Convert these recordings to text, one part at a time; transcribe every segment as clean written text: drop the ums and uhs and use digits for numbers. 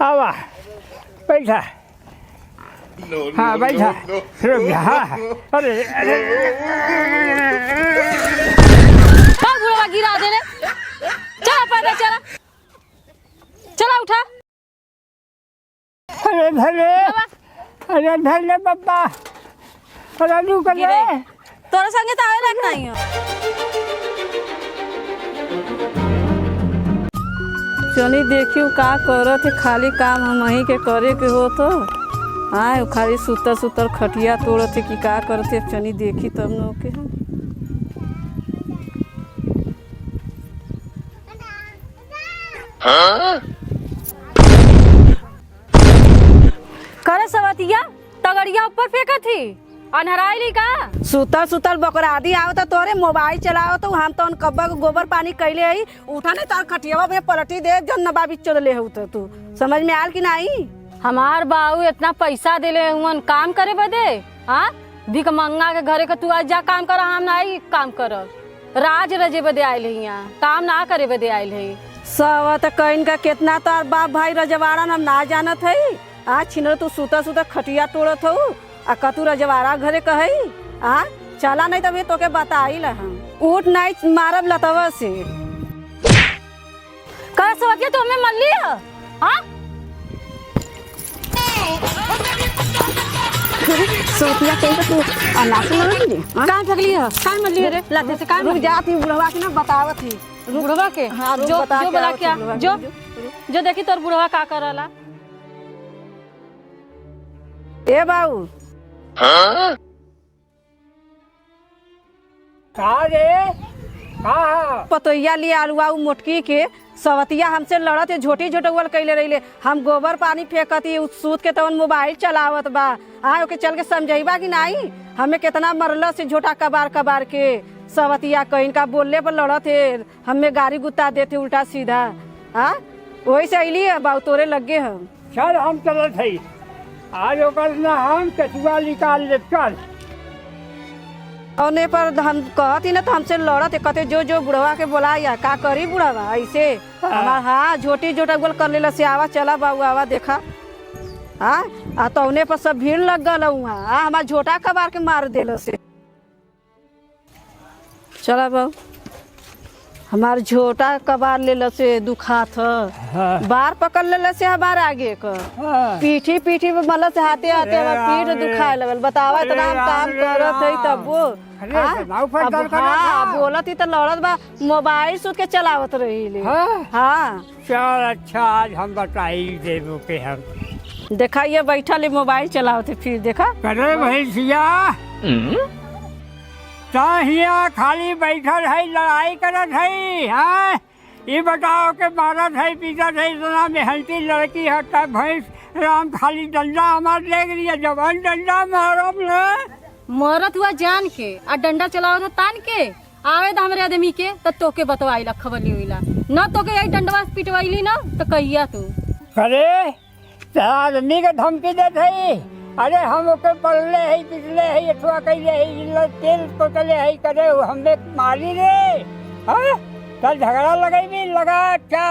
आवा बैठा। हाँ बैठा, रुक जा। हाँ अरे अरे बुढ़वा गिरा दे रे। चला पैदल चला, चला उठा। अरे धरे, अरे धरे बाबा, अरे रुक रे। तोरा संगे तो आवे लायक नहीं हो। चली देखियो का करत है, खाली काम हम वहीं के करे के हो तो आए खाली सुतर सुतर खटिया तोड़त है कि का करते। चली देखी तब न के हम करे सवतिया तगड़िया ऊपर फेंका थी अनहराइली का। सुतर सुतर बकरादी आओ तो तोरे मोबाइल चलाओ तो हम तो कब्बा को गोबर पानी कैले आई। उठा नहीं तार खटियावा में पलटी दे जन नबाबी चले हो तो तू समझ में आल कि नहीं। हमार बाबू इतना पैसा देले हुन काम करे बदे। हाँ भिक मंगा के घरे का तू आज जा काम कर, हम नहीं काम कर। राज रजे बदे आयल है, यहाँ काम ना करे बदे आयल है। सब तो कहीं का कितना तार बाप भाई रजवाड़ा हम ना जानत है। आज छिन तू सुता सुता खटिया तोड़त हो आ कतू रजवाड़ा घरे कही। आ चला नहीं तभी तो के बताई ला हम उठ नहीं मारब लतवा से। कर सोचिए तो हमें मन लिया। हाँ सोचिया कहीं तू अनाथ लग दी कहां ठगली है, कहां मन लिया रे लाते से कहां रुक जाती बुढ़वा के ना बतावत थी। बुढ़वा के हाँ जो बता क्या जो देखी तोर बुढ़वा का करला। ए बाबू कहाँ रे कहाँ पतोइया लिए आलुआ मोटकी के सवतिया हमसे लड़त है, झोटी झोटुअल कैले रही। हम गोबर पानी फेंकती सूत के तवन मोबाइल चलावत बा। हाँ ओके चल के समझाइबा कि नहीं हमें कितना मरल से झोटा कबार कबार के सवतिया कहीं का बोलने पर लड़त है, हमें गाड़ी गुत्ता देते उल्टा सीधा। हाँ वही से अली है बाबू तोरे लगे हम। चल हम चलत है आज ओकर ना हम कचुआ निकाल ले चल। औने पर हम कहती ना तो हमसे लड़त है, कहते जो जो बुढ़वा के बोला या का करी बुढ़वा ऐसे। हमार हाँ झोटी झोटा गोल कर ले से आवा चला बाबू आवा देखा। हाँ आ तौने पर सब भीड़ लग गल वहाँ। हमार झोटा कबार के मार देल से। चला बाबू हमार झोटा कबार ले से दुखा था। बार पकड़ ले से हमार आगे का पीठी पीठी में मतलब से हाथे हाथे पीठ दुखाए लगल। बतावा इतना हम काम करत है तब वो हाँ बोलत ही तो लड़त बा मोबाइल सुत के चलावत रही। हाँ चल अच्छा आज हम बताई देबो के हम देखा ये बैठा ले मोबाइल चलावत फिर देखा। करे भैंसिया हिया खाली बैठल है लड़ाई करत है। हाँ ये बताओ के मारत है पीटत है इतना मेहनती लड़की है तब भैंस राम खाली डंडा हमार ले गई जवान डंडा मारब न मरत हुआ जान के और डंडा चलाओ था तान के आवे तो हमारे आदमी के तो तोके बतवाई ला खबरली हुईला न तोके यही डंडवा पिटवाईली ना तो कहिया तू। अरे आदमी के धमकी देत है। अरे हम ओके पढ़ले है पिछले है अथवा कैले है तेल कोटले है करे हमें मारी रे। हाँ कल झगड़ा लगाई भी लगा क्या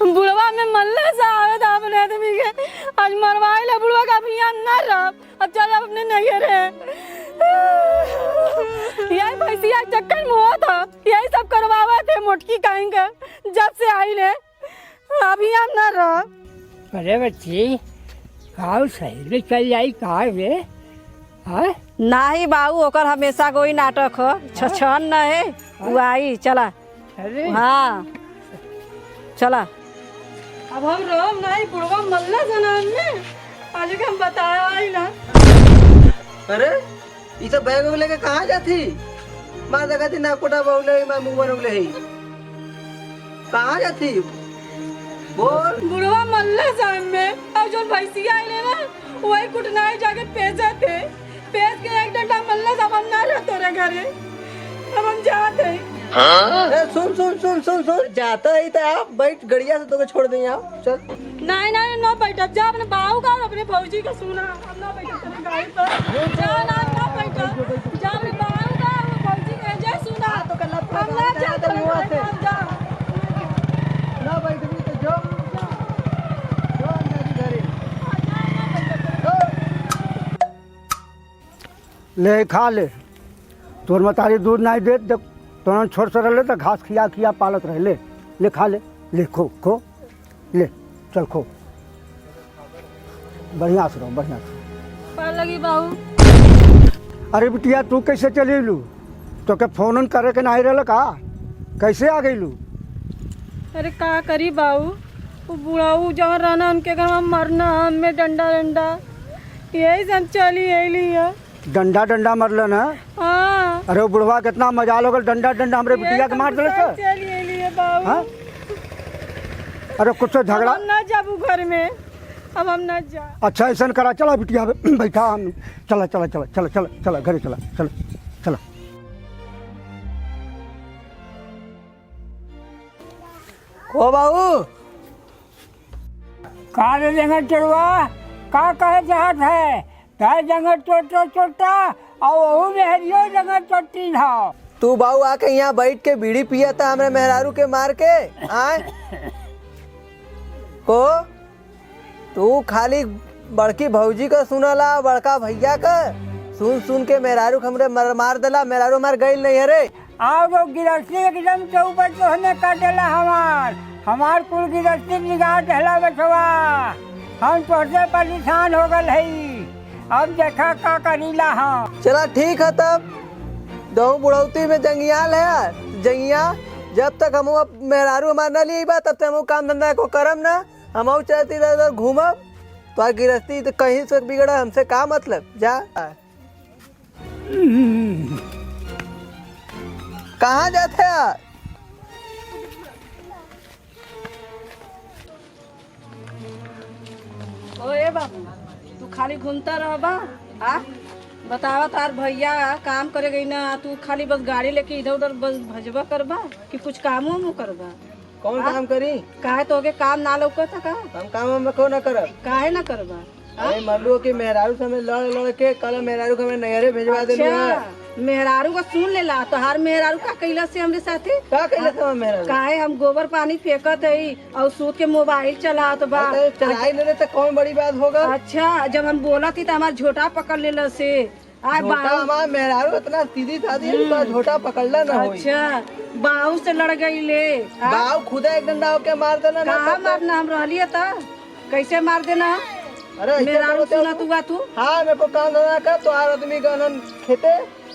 बुढ़वा में मल्ले से आवे था अपने आदमी के आज मरवाई ला बुढ़वा का अभियान ना रहा। अब चल अपने नहीं रहे यही भैंसिया चक्कर में हुआ था यही सब करवावा थे मोटकी कहेंगे जब से आई ले अभियान ना रहा। अरे बच्ची काऊ सही में चल जाई कहा रे। हाँ नहीं बाबू ओकर हमेशा कोई नाटक हो छछन न है वो आई चला। अरे हाँ चला अब हम रोम नहीं बुढ़वा मल्ला जनान में आज के हम बताया आई ना। अरे ये सब बैग लेके कहाँ जाती माँ देखा थी ना कोटा बहुले मैं मुंह बनौले ही कहाँ जाती बोल। बुढ़वा मल्ला जान में और जो भैंसिया आइले ना वही कुटनाई जाके पेजा थे पेज के एक डंडा मल्ला सब हम ना रह तोरे घरे अब हम जाते हैं। सुन सुन सुन सुन सुन जाता है तो आप बैठ गड़िया से तो छोड़ दें आप चल। नहीं नहीं ना बैठा जा अपने बाहू का और अपने फौजी का सुना हम ना बैठा तेरे गाड़ी पर जा ना बैठा जा अपने बाहू का और फौजी का जा सुना तो कल हम ना जाते ले खा ले। तोर मतारी दूध नहीं दे जब तो छोड़ से रहे तो घास खिया खिया पालत रहे। ले खा ले खो ले, चल खो। बढ़िया से रहो, बढ़िया से। पार लगी बाबू। अरे बिटिया तू कैसे चली लू? तो के फोन करे के नहीं रहा का? कैसे आ गई लू? अरे का करी बाबू, वो बुढ़ाऊ जहाँ रहना उनके घर में मरना हमें डंडा यही सब चली है। डंडा मरल ना? हाँ। अरे वो बुढ़वा कितना मजा लगल, डंडा हमरे बिटिया के मार दिले से। चलिए बाबू। हाँ? अरे कुछ से झगड़ा हम ना जाबू घर में, अब हम ना जा। अच्छा ऐसा करा, चला बिटिया बैठा हम। चला घरे चला। को बाबू का रे जंगल चढ़वा, का कहे चाहत है? ताय जंगल चोटा और वहू में हरियो जंगल चोटी था। तू बाबू आके यहाँ बैठ के बीड़ी पिया था हमरे मेहरारू के मार के आए को? तू खाली बड़की भौजी का सुनला, बड़का भैया का सुन के मेहरारू हमरे मार देला। मेहरारू मार गई नहीं है। आओ वो गिरस्ती एकदम के ऊपर तो हने काटेला हमार कुल गिरस्ती निगाह टहला बचवा। हम तोहसे परेशान हो गल है, अब देखा का करीला। हाँ चला ठीक है, तब दो बुढ़ौती में जंगियाल है। जंगिया जब तक हम मेहरारू हमार न लिए तब तक हम काम धंधा को करम ना। हम चलती इधर घूमब तो गिरस्ती तो कहीं से बिगड़ा, हमसे का मतलब। जा कहाँ जाते यार? ओए बाबू, तू खाली घूमता रह बा। बतावा तार भैया काम करे गई ना, तू खाली बस गाड़ी लेके इधर उधर बस भजबा करबा कि कुछ काम वाम करबा? कौन काम करी? काहे तोके काम ना लौकत का? हम काम हम को न करब। काहे ना करबा? अरे मल्लू के मेहरारू से हमें लड़ के कल मेहरारू को हमें नहरे भेजवा दे। मेहरारू को सुन लेला तो हर मेहरारू का कैला से हमरे साथे का कैला था मेहरारू? काहे हम गोबर पानी फेंकत है और सूत के मोबाइल चलात बा। चलाई ले तो कौन बड़ी बात होगा? अच्छा जब हम बोला थी तो हमार झोटा पकड़ लेला से। हमारा मेहरारू इतना सीधी साधी झोटा पकड़ला ना होई। अच्छा बाहू से लड़ गई ले। बाहू खुदा एक डंडा होके मार देना। कहाँ मारना, हम रहलिए था कैसे मार देना? अरे मेहरारू सुना तू। हाँ मेरे को काम धंधा कर तो हर आदमी का खेते,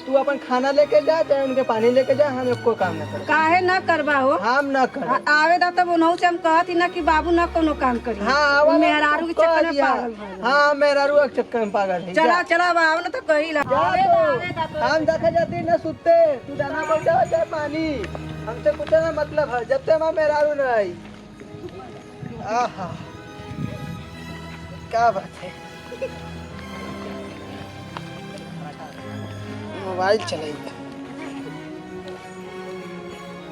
तू अपन खाना लेके जा चाहे उनके पानी लेके जा, हम कोई काम न कर। काहे न करबा हो? हम न कर। आवे दा तब उनहु से हम कहती ना कि बाबू न कोनो काम करी। हाँ मेहरारू के चक्कर में पागल है। हाँ मेहरारू के चक्कर में पागल है। चला बाबू न तो कही ला। हम देखा जाती न सुते, तू दाना पहुंचा चाहे पानी, हमसे कुछ ना मतलब है जब तक हमारा मेहरारू न आई। आहा क्या बात है। मोबाइल चलाइए,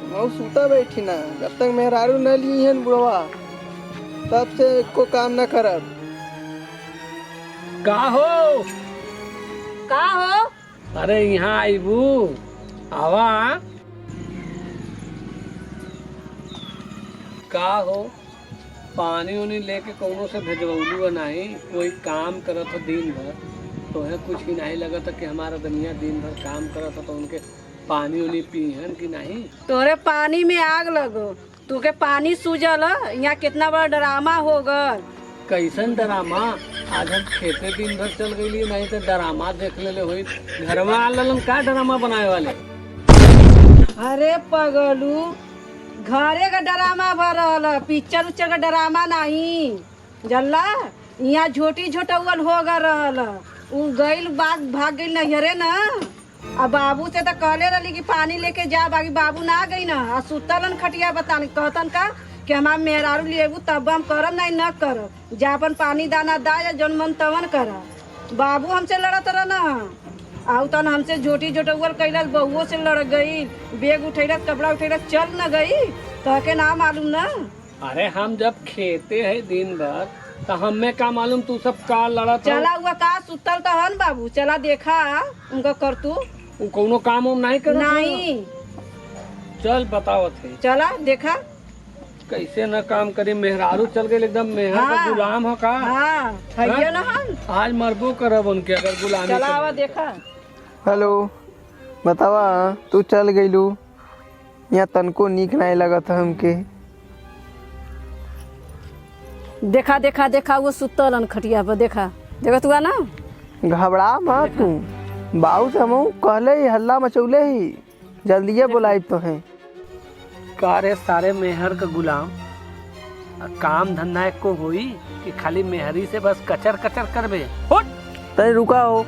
मैं सूता बैठी ना। जब तक मेहरारू न ली है बुढ़वा तब से को काम न करब। का हो? अरे यहाँ आईबू, आवा। का हो? पानी उनी लेके कौनो से भेजवलू नहीं, कोई काम करत हो दिन भर, तो है कुछ ही नहीं लगता कि हमारा दुनिया दिन भर काम करत हो तो उनके पानी उनी पीहन कि नहीं? तोरे पानी में आग लगो, तुके पानी सूजल। यहाँ कितना बड़ा ड्रामा हो गल। कैसन ड्रामा? आज हम खेते दिन भर चल गई, नहीं तो ड्रामा देख ले हुई। घर में आल का ड्रामा बनाए वाले? अरे पगलू, घरे का ड्रामा भर रहा, पिक्चर उच्चर का ड्रामा नहीं जल्ला। यहाँ झोटी झोटौल हो रहल, उ गईल भाग गई नहरे ना। अब बाबू से तो कहले रही कि पानी लेके जा, बाकी बाबू ना गई ना। आ सुतलन खटिया बताने कहतन का कि हमार मेहरारू लेबू तब हम करब, नहीं न करब। जा अपन पानी दाना दा या जौन मन तवन कर। बाबू हमसे लड़त रह ना, आउ तन हमसे झोटी झोटौल कैलस, बहुओं से लड़ गई, बैग उठैलस, कपड़ा उठैलस, चल न गई तो के ना मालूम ना। अरे हम जब खेते है दिन भर तो हमें का मालूम तू सब का लड़ा? चला हुआ का सुतल तो हन बाबू, चला देखा उनका कर तू। कोनो काम उम नहीं कर? नहीं। चल बताओ थे। चला देखा कैसे न काम करी। मेहरारू चल गए एकदम मेहर का गुलाम हो का? हाँ है ना हम। आज मरबो करब उनके अगर गुलामी। चला हुआ देखा। हेलो बतावा तू चल गईलू यहाँ तनको नीक नहीं लगत हमके। देखा देखा देखा वो सुतल खटिया पर देखा देखा तू ना घबरा मत तू बाबू से हम कहले ही हल्ला मचौले ही जल्दिए बुलाई तो हैं। कारे सारे मेहर का गुलाम काम धंधा को होई कि खाली मेहरी से बस कचर कचर करबे। तनी रुका हो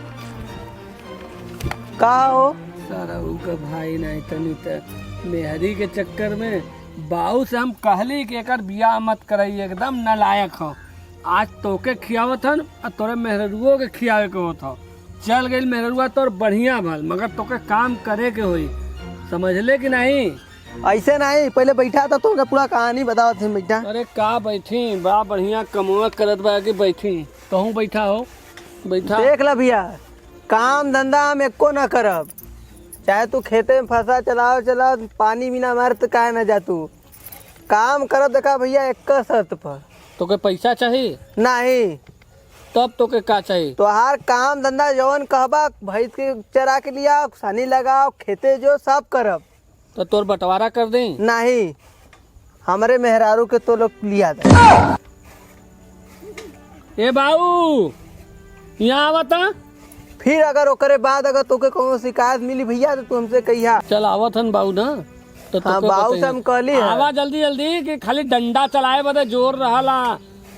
कहा हो सारा उनका भाई नहीं तनी त मेहरी के चक्कर में बाऊ से हम कहली कि एकर बियाह मत करई एकदम नालायक हो। आज तोके खियावत हन और तोरे मेहरुओ के खियावे के होत हो। चल गई मेहरुआ तोर बढ़िया भल मगर तोके काम करे के होई समझ ले कि नहीं। ऐसे नहीं पहले बैठा था तो पूरा कहानी बताओ थे बेटा। अरे का बैठी बड़ा बढ़िया कमुआ करत बा कि बैठी कहूँ बैठा हो बैठा। देख ला भैया काम धंधा हम एको न करब चाहे तू खेते में फंसा चलाओ चला पानी बिना मरत काहे न जा तू काम करब देखा भैया एक शर्त पर। तोके पैसा चाहिए नहीं तब तोके का चाहिए। तो हर काम धंधा जवन कहबा भैंस के चरा के लिया सानी लगाओ खेते जो सब करब। तो तोर बंटवारा कर दें। नहीं हमारे मेहरारू के तो लोग लिया दे। ए बाबू यहाँ आवता फिर अगर ओकरे बाद अगर तोके कोनो शिकायत मिली भैया तो तू हमसे कहिया। चल आवत हन बाबू ना तो हाँ तोके बाबू से बताइए। हम कहली है। आवा जल्दी जल्दी कि खाली डंडा चलाए बदे जोर रहला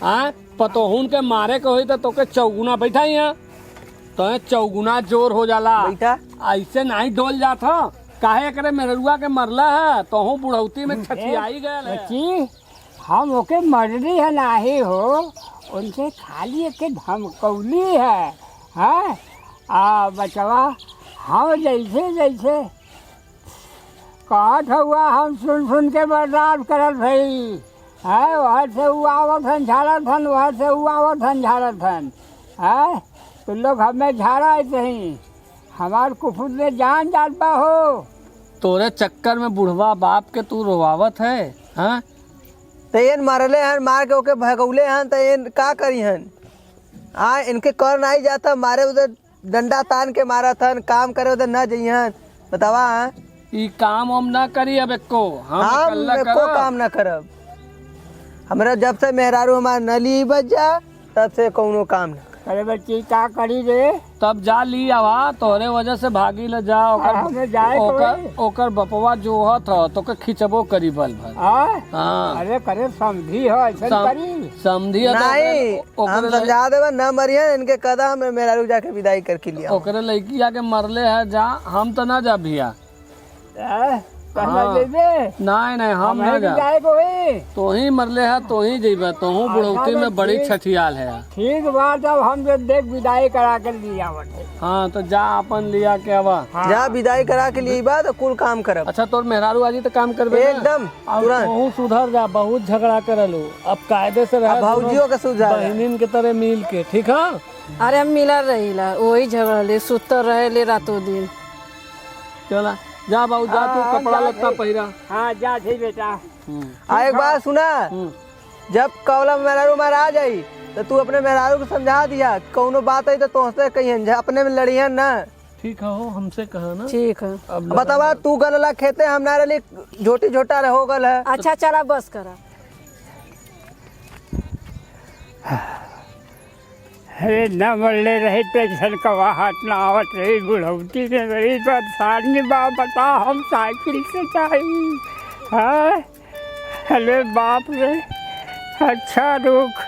हाँ पतोहुन के मारे के होई तो तोके चौगुना बैठा यहाँ तो चौगुना जोर हो जाला। बैठा ऐसे नहीं डोल जात हो काहे करे मेहरुआ के मरला है तो हूँ बुढ़ौती में छठियाई गया है। बच्ची हम ओके मरली है नाही हो उनसे खाली एक धमकौली है। हाँ बचवा हम जैसे जैसे कहत हुआ हम सुन सुन के बर्दाश्त करत भई है वहाँ से वो आवत हन झाड़त हन वहाँ से वो आवत हन झाड़त हन है तो लोग हमें झाड़ा ही हमार कुफुत में जान जात बा हो। तोरे चक्कर में बुढ़वा बाप के तू रोवावत है। हाँ तो ये मारले हन मार के ओके भगौले हन तो ये का करी हन। हाँ इनके कर नहीं जाता मारे उधर डंडा तान के मारा था काम करे उधर न जइहन बतावा। हाँ ई काम हम ना करी अब एको हम हम अकेला एको करब। काम न करब। हमरा जब से मेहरारू हमार नली बच जा तब से कोनो काम न। अरे बच्ची का करी रे तब जा ली आवा तोरे वजह से भागी ल जा हमें जाए तो वही। ओकर बपवा जोहत ह तो के खिंचबो करी बल भर। हाँ हाँ अरे करे समझी हो ऐसा करी समझी नहीं हम समझा देवा न मरियन इनके कदम में मेहरारू जाके विदाई करके लिया। ओकरे लड़की आके मरले है जा हम तो ना जा भैया। नहीं नहीं हम ना जा जाए को वही। तो ही मरले है तो ही जेबा तो हूँ बुढ़ौती में बड़ी छठियाल है। ठीक बात अब हम जो देख विदाई करा कर लिया बटे। हाँ तो जा अपन लिया के आवा। जा विदाई करा के लिए बात कुल काम करब अच्छा तोर मेहरारू आजी तो काम करबे ना? एकदम अब तुरंत। बहुत सुधर जा बहुत झगड़ा करलू अब कायदे से रह भौजियों का सुझाव है। बहनिन के तरह मिल के ठीक है। अरे हम मिलल रहीला वही झगड़ले सुतल रहे रातों दिन। चला जा बाबू जा तू कपड़ा लत्ता पहिरा। हाँ जा ठीक बेटा। एक बात सुना जब कौला मेहरारू मार आ जाई तो तू अपने मेहरारू को समझा दिया कोनो बात आई तो तुमसे कहियन अपने में लड़ियन ना। ठीक है हो हमसे कहा ना। ठीक है अब बतावा तू गलला खेते हम ना रही झोटी झोटा हो गल है। अच्छा चला बस करा। अरे न मरले रहे पेंशन का हाथ ना आवत रही बुढ़ौती में बड़ी परेशानी बाप बता हम साइकिल से चाहिए। हाँ अरे बाप रे अच्छा रुक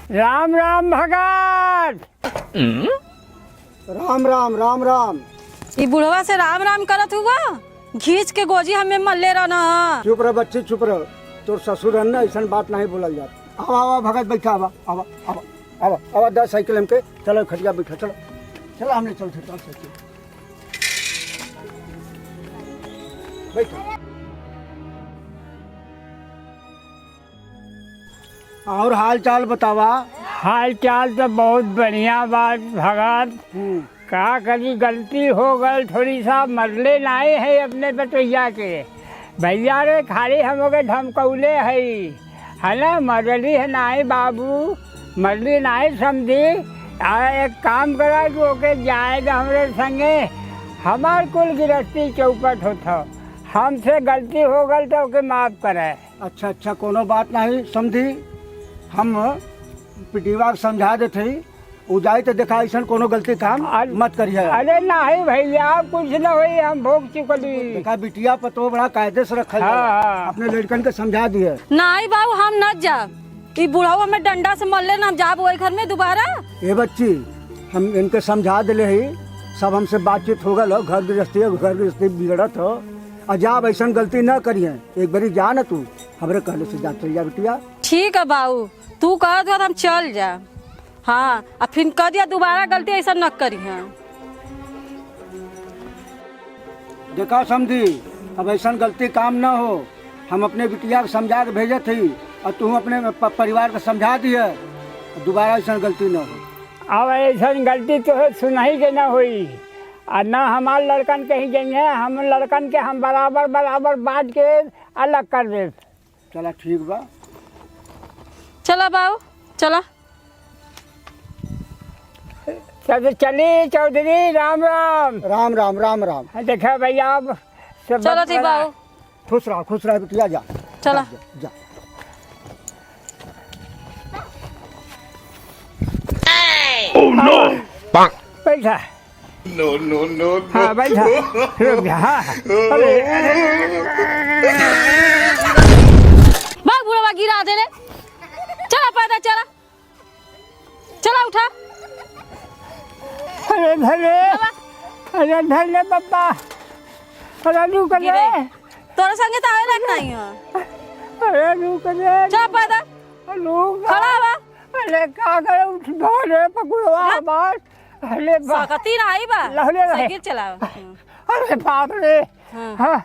राम राम भगत। राम राम राम राम। ई बुढ़वा से राम राम करत हुआ, घींच के गोजी हमें मल्ले रहना। चुप रह बच्ची चुप रह, तोर ससुर है ना, ऐसा बात नहीं बोलल जाता। आवा आवा भगत बैठा, आवा आवा आवा आवा आवा, 10 साइकिल हमके, चलो खटिया बैठा, चलो चलो हमने चलते साइकिल बैठो। और हाल चाल बतावा। हाल चाल तो बहुत बढ़िया बात भगत। का कभी गलती हो गई थोड़ी सा, मरले नाई है अपने बटैया के भैया रे, खाली हमके धमकौले है ना, मरली है नाई बाबू, मरली नाई समझी। एक काम करा कि ओके जाएगा हमरे संगे, हमार कुल गिरस्ती चौपट होता, हमसे गलती हो गई तो ओके माफ करे। अच्छा अच्छा, कोनो बात नहीं समझी, हम पिटीवा समझा देते, उ जाए तो देखा ऐसा कोनो गलती काम मत करिए। अरे नहीं भैया कुछ न हुई, हम भोग चुकली। देखा बिटिया पर तो बड़ा कायदे से रखा है, अपने लड़कन के समझा दिए। नहीं बाबू हम न जाब, ई बुढ़ावा में डंडा से मल्ले न जाब वही घर में दोबारा। ये बच्ची हम इनके समझा दिले ही, सब हमसे बातचीत हो गल, घर गृहस्थी बिगड़त हो, अजाब ऐसा गलती न करिए। एक बारी जा न तू हमरे कहले से जा, चल जा बिटिया। ठीक है बाबू, तू कह दो हम चल जा। हाँ अब फिर कह दिया दोबारा गलती ऐसा न करी। हाँ देखा समझी, अब ऐसा गलती काम न हो, हम अपने बिटिया को समझा के भेजे थी और तू अपने परिवार को समझा दिए, दोबारा ऐसा गलती न हो। अब ऐसा गलती तो सुनाई के न हुई, और न हमार लड़कन कहीं जाइए, हम लड़कन के हम बराबर बराबर बांट के अलग कर दे। चला ठीक बा, चला बाबू चला। चली चौधरी, राम राम। राम राम राम राम। देखा भैया अब सब चलो ठीक बाबू, खुश रहा बिटिया, जा चला जा। बैठा। नो हाँ बैठा, रुक जा। हाँ अरे भाग बुढ़वा गिरा दे रे, चला पैदा चला, चला उठा। अरे धरे बाबा, अरे रुक रे, तोरे संगे तो आवे रख नहीं है। अरे रुक रे, चला पैदा, रुक। खड़ा बा। अरे का करे, उठ धरे पकड़वा बात। अरे सकती नहीं बा, साइकिल चला। अरे बाप रे। हाँ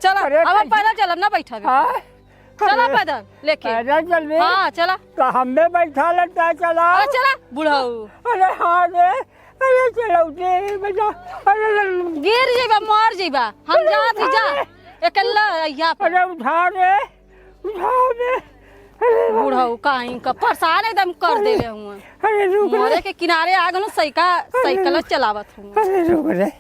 चला अब पैदल चलब ना, बैठा हाँ चला पैदल लेके। पैदल चल रही? हाँ चला। तो हमें बैठा लगता है, चला। चला बुढ़ाऊ। अरे हाँ रे, अरे चलो बजा। अरे गिर जीबा, मर जीबा, हम जात ही जा अकेला यहाँ पर। अरे उठा रे, उठा रे। बुढ़ाऊ कहीं का परेशान एकदम कर दे रहे हूँ। अरे रुक रे, मोरे के किनारे आ गए, साइकिल चलावत हूँ। अरे रुक रे।